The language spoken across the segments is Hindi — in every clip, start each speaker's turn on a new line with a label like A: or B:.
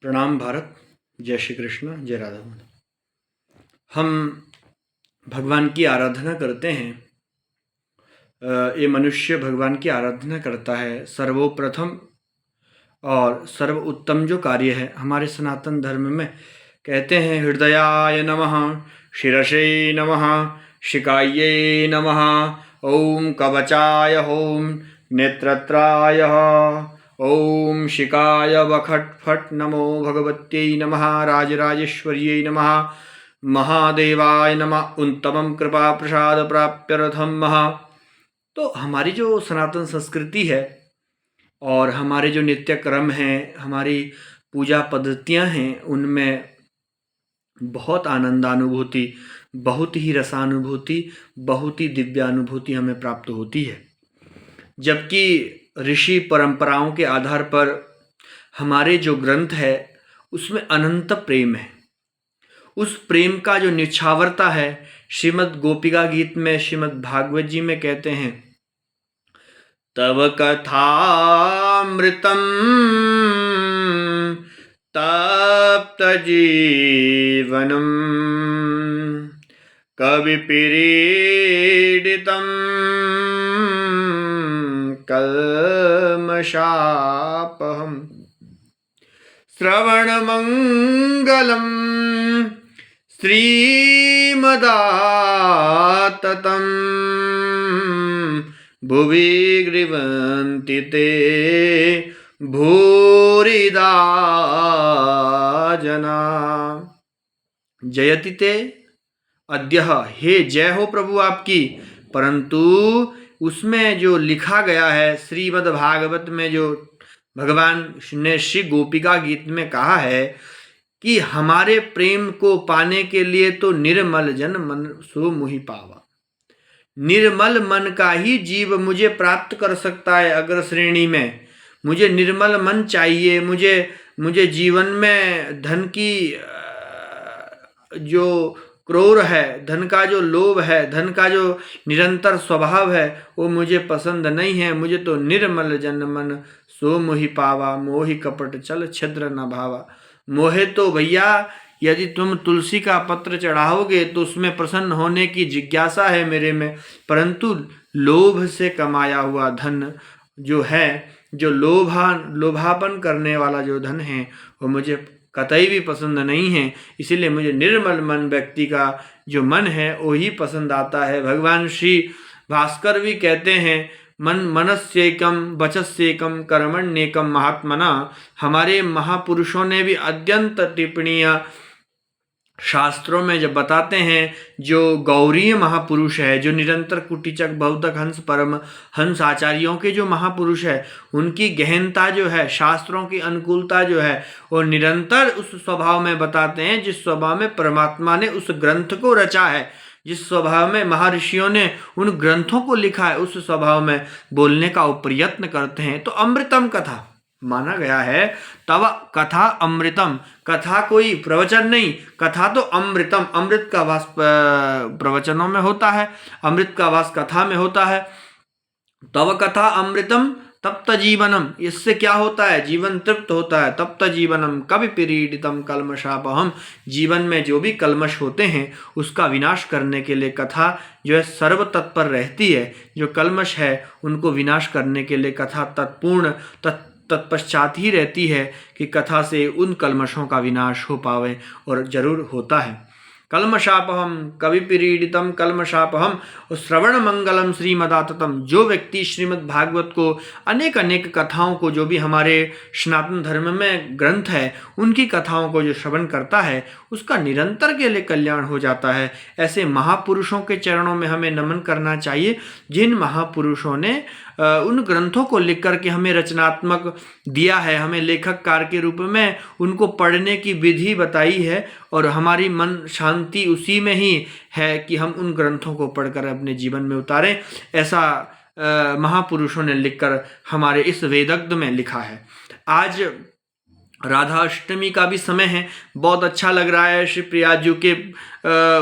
A: प्रणाम भारत। जय श्री कृष्ण, जय राधा माधव। हम भगवान की आराधना करते हैं। ये मनुष्य भगवान की आराधना करता है। सर्वप्रथम और सर्व उत्तम जो कार्य है हमारे सनातन धर्म में कहते हैं, हृदयाय नमः, शिरसे नमः, शिकायै नमः, ओम कवचाय ओम नेत्रत्राय, ओम शिकाय वखट फट, नमो भगवत्यै नमः, राजराजेश्वर्यै नमः, महादेवाय नमः, उत्तमं कृपा प्रसाद प्राप्त्यर्थम महा। तो हमारी जो सनातन संस्कृति है और हमारे जो नित्य क्रम हैं, हमारी पूजा पद्धतियां हैं, उनमें बहुत आनंदानुभूति, बहुत ही रसानुभूति, बहुत ही दिव्यानुभूति हमें प्राप्त होती है। जबकि ऋषि परंपराओं के आधार पर हमारे जो ग्रंथ है उसमें अनंत प्रेम है। उस प्रेम का जो निछावरता है, श्रीमद् गोपिका गीत में, श्रीमद् भागवत जी में कहते हैं, तव कथामृतम तप्त जीवनम कविपीडितम कल्मषापहम श्रवणमंगलम श्रीमदाततं भुवि गृह्णन्ति ते भूरिदा जना। जयति ते अद्यः, हे जय हो प्रभु आपकी। परंतु उसमें जो लिखा गया है, श्रीमद् भागवत में जो भगवान ने श्री गोपिका गीत में कहा है कि हमारे प्रेम को पाने के लिए तो निर्मल जन मन सो मुहि पावा। निर्मल मन का ही जीव मुझे प्राप्त कर सकता है। अग्र श्रेणी में मुझे निर्मल मन चाहिए। मुझे जीवन में धन की जो क्रोध है, धन का जो लोभ है, धन का जो निरंतर स्वभाव है, वो मुझे पसंद नहीं है। मुझे तो निर्मल जन मन सो मोहि पावा, मोहि कपट चल छिद्र न भावा। मोहे तो भैया यदि तुम तुलसी का पत्र चढ़ाओगे तो उसमें प्रसन्न होने की जिज्ञासा है मेरे में, परंतु लोभ से कमाया हुआ धन जो है, जो लोभापन करने वाला जो धन है, वो मुझे कतई भी पसंद नहीं है। इसीलिए मुझे निर्मल मन व्यक्ति का जो मन है वो ही पसंद आता है। भगवान श्री भास्कर भी कहते हैं, मनस्येकम वचस्येकम कर्मण्येकम महात्मना। हमारे महापुरुषों ने भी अत्यंत टिप्पणियां शास्त्रों में जब बताते हैं, जो गौरीय महापुरुष है, जो निरंतर कुटीचक बहुतक हंस परम हंस आचार्यों के जो महापुरुष है, उनकी गहनता जो है, शास्त्रों की अनुकूलता जो है, और निरंतर उस स्वभाव में बताते हैं जिस स्वभाव में परमात्मा ने उस ग्रंथ को रचा है, जिस स्वभाव में महर्षियों ने उन ग्रंथों को लिखा है, उस स्वभाव में बोलने का वो प्रयत्न करते हैं। तो अमृतम कथा माना गया है। तव कथा अमृतम, कथा कोई प्रवचन नहीं, कथा तो अमृतम। अमृत का वास प्रवचनों में होता है, अमृत का वास कथा में होता है। तव कथा अमृतम तप्त जीवनम, इससे क्या होता है? जीवन तृप्त होता है। तप्त जीवनम कवि पीड़ितम कल्मषापहम, जीवन में जो भी कल्मश होते हैं उसका विनाश करने के लिए कथा जो है सर्व तत्पर रहती है। जो कल्मश है उनको विनाश करने के लिए कथा तत्पश्चात ही रहती है कि कथा से उन कल्मषों का विनाश हो पावे, और जरूर होता है। कल्मषापहम कवि पीड़ितम कल्मषापहम और श्रवण मंगलम श्रीमदाततम। जो व्यक्ति श्रीमद् भागवत को, अनेक अनेक कथाओं को, जो भी हमारे सनातन धर्म में ग्रंथ है उनकी कथाओं को जो श्रवण करता है उसका निरंतर के लिए कल्याण हो जाता है। ऐसे महापुरुषों के चरणों में हमें नमन करना चाहिए, जिन महापुरुषों ने उन ग्रंथों को लिख करके हमें रचनात्मक दिया है, हमें लेखककार के रूप में उनको पढ़ने की विधि बताई है, और हमारी मन शांति उसी में ही है कि हम उन ग्रंथों को पढ़कर अपने जीवन में उतारें। ऐसा महापुरुषों ने लिखकर हमारे इस वेदग्ध में लिखा है। आज राधा अष्टमी का भी समय है। बहुत अच्छा लग रहा है श्री प्रियाजू के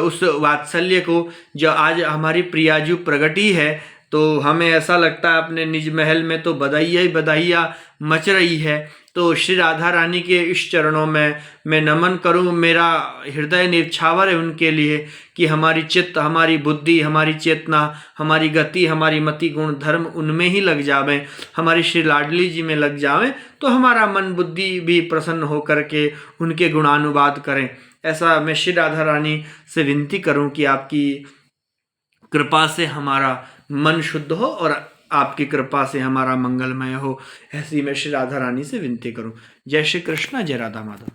A: उस वात्सल्य को, जो आज हमारी प्रियाजू प्रगटी है। तो हमें ऐसा लगता है अपने निज महल में तो बधाइयाँ ही बधाइयाँ मच रही है। तो श्री राधा रानी के इस चरणों में मैं नमन करूं, मेरा हृदय निछावर है उनके लिए कि हमारी चित्त, हमारी बुद्धि, हमारी चेतना, हमारी गति, हमारी मति, गुण, धर्म उनमें ही लग जावें, हमारी श्री लाडली जी में लग जावें, तो हमारा मन बुद्धि भी प्रसन्न होकर के उनके गुणानुवाद करें। ऐसा मैं श्री राधा रानी से विनती करूं कि आपकी कृपा से हमारा मन शुद्ध हो और आपकी कृपा से हमारा मंगलमय हो। ऐसी मैं श्री राधा रानी से विनती करूं। जय श्री कृष्ण, जय राधा माधव।